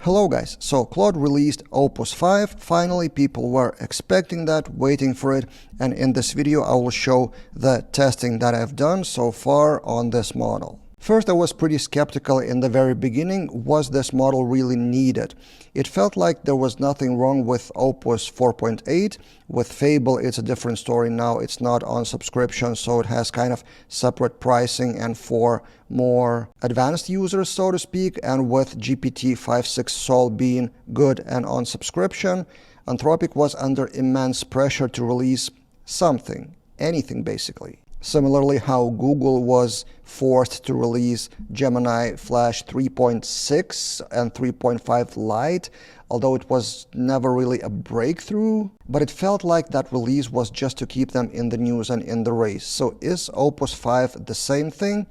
Hello guys, so Claude released Opus 5, finally people were expecting that, waiting for it, and in this video I will show the testing that I've done so far on this model. First, I was pretty skeptical in the very beginning, was this model really needed? It felt like there was nothing wrong with Opus 4.8. With Fable, it's a different story now. It's not on subscription, so it has kind of separate pricing and for more advanced users, so to speak. And with GPT 5.6 Sol being good and on subscription, Anthropic was under immense pressure to release something, anything basically. Similarly, how Google was forced to release Gemini Flash 3.6 and 3.5 Lite, although it was never really a breakthrough, but it felt like that release was just to keep them in the news and in the race. So is Opus 5 the same thing?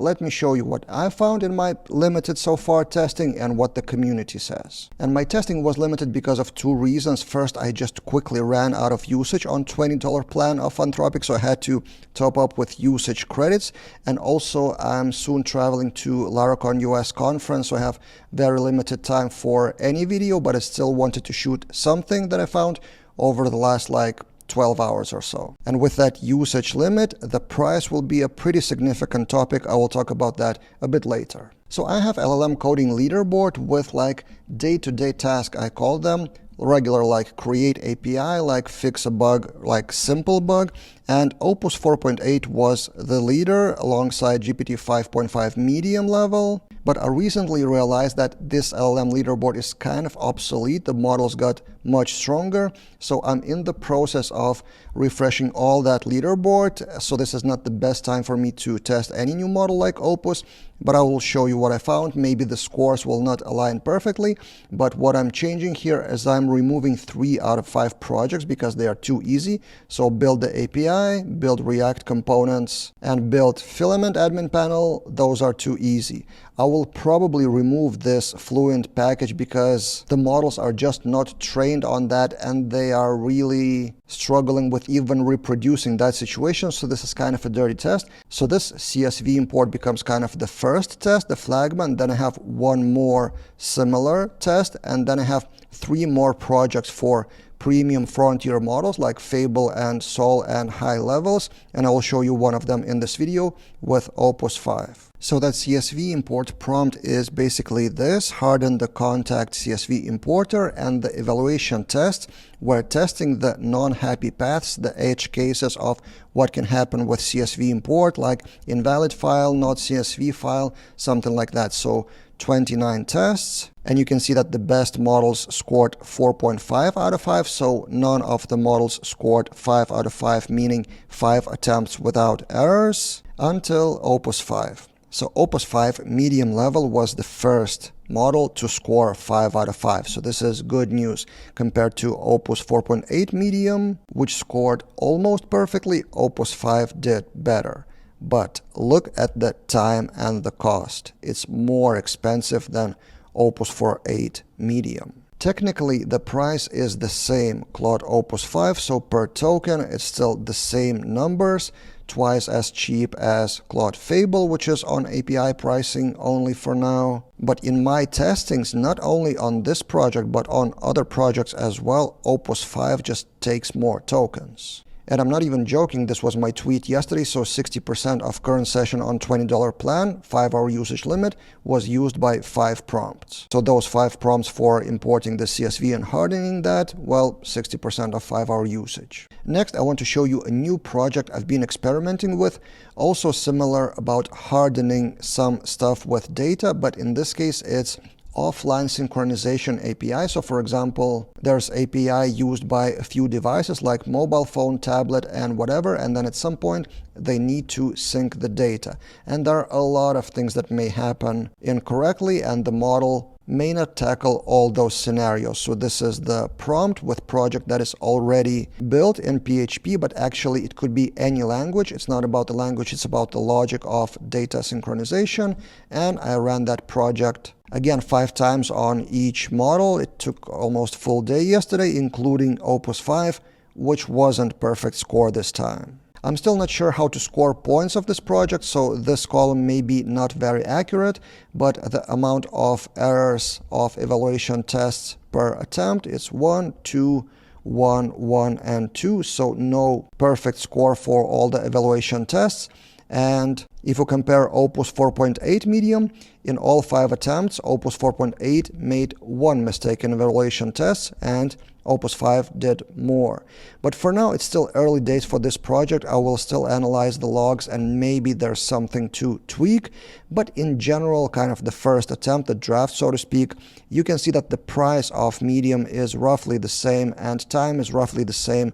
Let me show you what I found in my limited so far testing and what the community says. And my testing was limited because of two reasons. First, I just quickly ran out of usage on $20 plan of Anthropic, so I had to top up with usage credits. And also, I'm soon traveling to Laracon US conference, so I have very limited time for any video, but I still wanted to shoot something that I found over the last 12 hours or so. And with that usage limit, the price will be a pretty significant topic. I will talk about that a bit later. So I have LLM coding leaderboard with day-to-day task, I call them, regular create API, fix a bug, simple bug. And Opus 4.8 was the leader alongside GPT 5.5 medium level. But I recently realized that this LLM leaderboard is kind of obsolete. The models got much stronger. So I'm in the process of refreshing all that leaderboard. So this is not the best time for me to test any new model like Opus, but I will show you what I found. Maybe the scores will not align perfectly, but what I'm changing here is I'm removing 3 out of 5 projects because they are too easy. So build the API, build React components, and build filament admin panel. Those are too easy. I will probably remove this Fluent package because the models are just not trained on that and they are really struggling with even reproducing that situation. So this is kind of a dirty test. So this CSV import becomes kind of the first test, the flagman. Then I have one more similar test, and then I have 3 more projects for premium frontier models like Fable and Sol and high levels, and I will show you one of them in this video with Opus 5. So that CSV import prompt is basically this: harden the contact CSV importer, and the evaluation test, we're testing the non-happy paths, the edge cases of what can happen with CSV import, like invalid file, not CSV file, something like that. So 29 tests, and you can see that the best models scored 4.5 out of 5, so none of the models scored 5 out of 5, meaning 5 attempts without errors, until Opus 5. So Opus 5 medium level was the first model to score 5 out of 5. So this is good news compared to Opus 4.8 medium, which scored almost perfectly. Opus 5 did better. But look at the time and the cost. It's more expensive than Opus 4.8 medium. Technically, the price is the same, Claude Opus 5, so per token it's still the same numbers, twice as cheap as Claude Fable, which is on API pricing only for now. But in my testings, not only on this project, but on other projects as well, Opus 5 just takes more tokens. And I'm not even joking, this was my tweet yesterday, so 60% of current session on $20 plan, 5-hour usage limit, was used by 5 prompts. So those 5 prompts for importing the CSV and hardening that, well, 60% of 5-hour usage. Next, I want to show you a new project I've been experimenting with, also similar about hardening some stuff with data, but in this case it's offline synchronization API. So for example, there's API used by a few devices like mobile phone, tablet, and whatever, and then at some point they need to sync the data. And there are a lot of things that may happen incorrectly, and the model may not tackle all those scenarios. So this is the prompt with project that is already built in PHP, but actually it could be any language. It's not about the language, it's about the logic of data synchronization. And I ran that project again 5 times on each model. It took almost full day yesterday, including Opus 5, which wasn't perfect score this time. I'm still not sure how to score points of this project, so this column may be not very accurate, but the amount of errors of evaluation tests per attempt is 1, 2, 1, 1, and 2, so no perfect score for all the evaluation tests. And if you compare Opus 4.8 medium, in all 5 attempts, Opus 4.8 made 1 mistake in evaluation tests, and Opus 5 did more. But for now, it's still early days for this project. I will still analyze the logs and maybe there's something to tweak. But in general, kind of the first attempt, the draft, so to speak, you can see that the price of medium is roughly the same and time is roughly the same.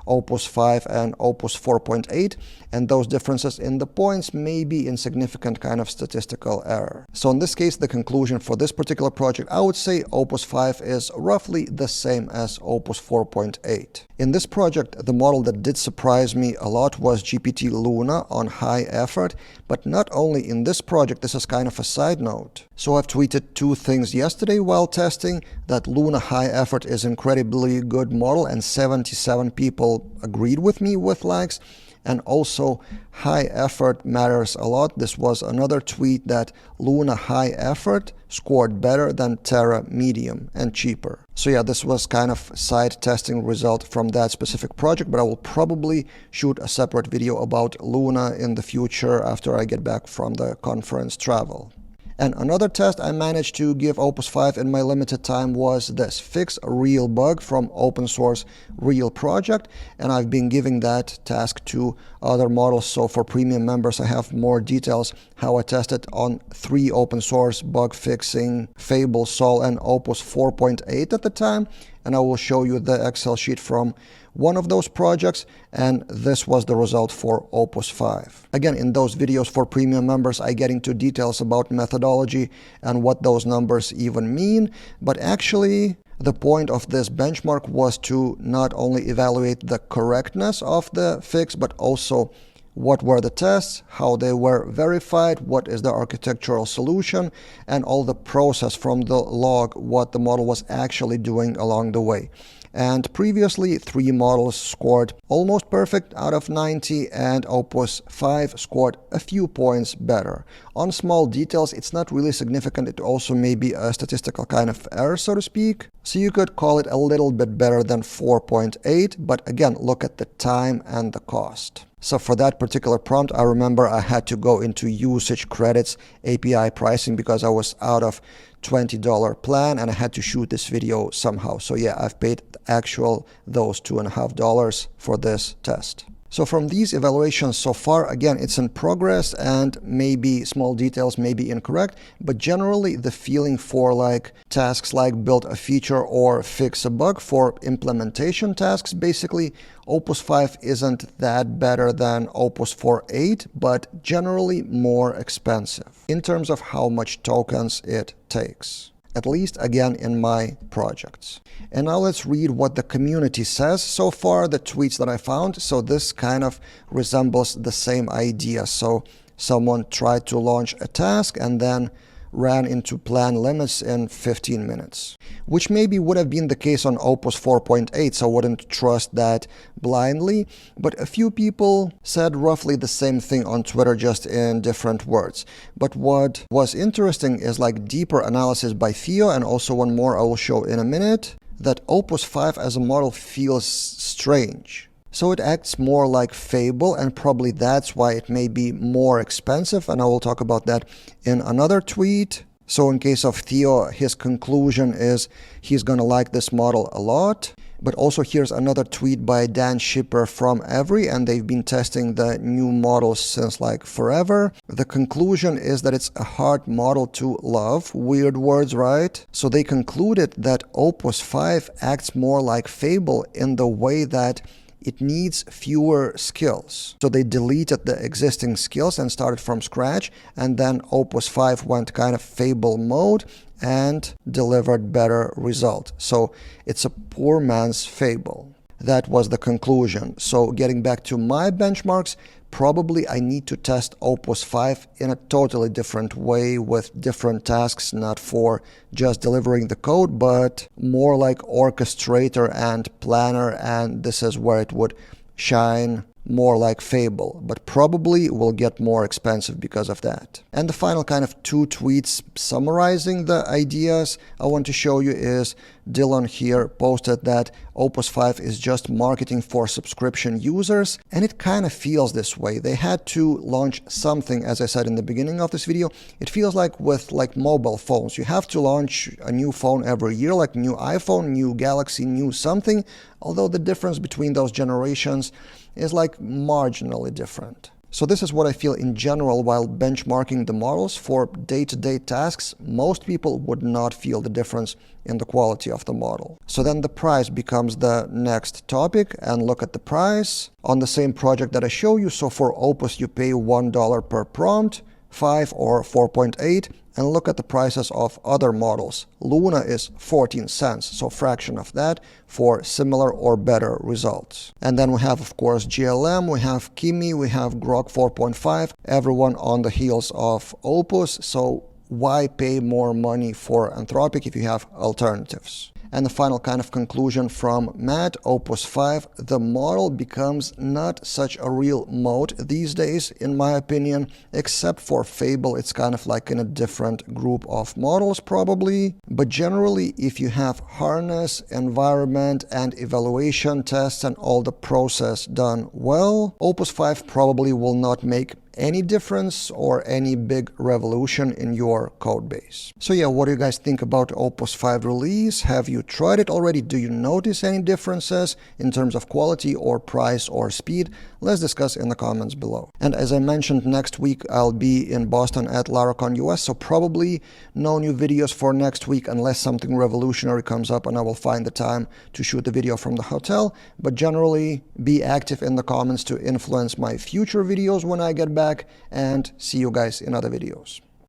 Opus 5 and Opus 4.8, and those differences in the points may be insignificant kind of statistical error. So in this case, the conclusion for this particular project, I would say Opus 5 is roughly the same as Opus 4.8. In this project, the model that did surprise me a lot was GPT Luna on high effort, but not only in this project, this is kind of a side note. So I've tweeted 2 things yesterday while testing, that Luna high effort is incredibly good model and 77 people agreed with me with likes, and also high effort matters a lot. This was another tweet that Luna high effort scored better than Terra medium and cheaper. So yeah, this was kind of side testing result from that specific project, but I will probably shoot a separate video about Luna in the future after I get back from the conference travel. And another test I managed to give Opus 5 in my limited time was this: fix a real bug from open source real project, and I've been giving that task to other models. So for premium members, I have more details how I tested on 3 open source bug fixing, Fable, Sol, and Opus 4.8 at the time, and I will show you the Excel sheet from one of those projects, and this was the result for Opus 5. Again, in those videos for premium members, I get into details about methodology and what those numbers even mean, but actually the point of this benchmark was to not only evaluate the correctness of the fix, but also what were the tests, how they were verified, what is the architectural solution, and all the process from the log, what the model was actually doing along the way. And previously, 3 models scored almost perfect out of 90, and Opus 5 scored a few points better. On small details, it's not really significant. It also may be a statistical kind of error, so to speak. So you could call it a little bit better than 4.8, but again, look at the time and the cost. So for that particular prompt, I remember I had to go into usage credits API pricing because I was out of $20 plan and I had to shoot this video somehow. So yeah, I've paid actual those $2.50 for this test. So from these evaluations so far, again, it's in progress and maybe small details may be incorrect, but generally the feeling for like tasks like build a feature or fix a bug, for implementation tasks, basically Opus 5 isn't that better than Opus 4.8, but generally more expensive in terms of how much tokens it takes. At least again in my projects. And now let's read what the community says so far, the tweets that I found. So this kind of resembles the same idea. So someone tried to launch a task and then ran into plan limits in 15 minutes, which maybe would have been the case on Opus 4.8, so I wouldn't trust that blindly. But a few people said roughly the same thing on Twitter, just in different words. But what was interesting is like deeper analysis by Theo, and also one more I will show in a minute, that Opus 5 as a model feels strange. So it acts more like Fable, and probably that's why it may be more expensive, and I will talk about that in another tweet. So in case of Theo, his conclusion is he's gonna like this model a lot. But also here's another tweet by Dan Shipper from Every, and they've been testing the new models since like forever. The conclusion is that it's a hard model to love. Weird words, right? So they concluded that Opus 5 acts more like Fable in the way that it needs fewer skills. So they deleted the existing skills and started from scratch, and then Opus 5 went kind of Fable mode and delivered better result. So it's a poor man's Fable. That was the conclusion. So getting back to my benchmarks, probably I need to test Opus 5 in a totally different way with different tasks, not for just delivering the code, but more like orchestrator and planner, and this is where it would shine more like Fable, but probably will get more expensive because of that. And the final kind of 2 tweets summarizing the ideas I want to show you is Dylan here posted that Opus 5 is just marketing for subscription users, and it kind of feels this way. They had to launch something, as I said in the beginning of this video. It feels like with mobile phones, you have to launch a new phone every year, like new iPhone, new Galaxy, new something, although the difference between those generations is like marginally different. So this is what I feel in general while benchmarking the models. For day-to-day tasks, most people would not feel the difference in the quality of the model. So then the price becomes the next topic, and look at the price on the same project that I show you. So for Opus you pay $1 per prompt, 5 or 4.8, and look at the prices of other models. Luna is 14 cents, so fraction of that, for similar or better results. And then we have, of course, GLM, we have Kimi, we have Grok 4.5, everyone on the heels of Opus, so why pay more money for Anthropic if you have alternatives? And the final kind of conclusion from Matt, Opus 5, the model becomes not such a real moat these days, in my opinion, except for Fable. It's kind of like in a different group of models probably. But generally, if you have harness, environment, and evaluation tests and all the process done well, Opus 5 probably will not make any difference or any big revolution in your code base. So yeah, what do you guys think about Opus 5 release? Have you tried it already? Do you notice any differences in terms of quality or price or speed? Let's discuss in the comments below. And as I mentioned, next week I'll be in Boston at Laracon US, so probably no new videos for next week unless something revolutionary comes up and I will find the time to shoot the video from the hotel. But generally, be active in the comments to influence my future videos when I get back, and see you guys in other videos.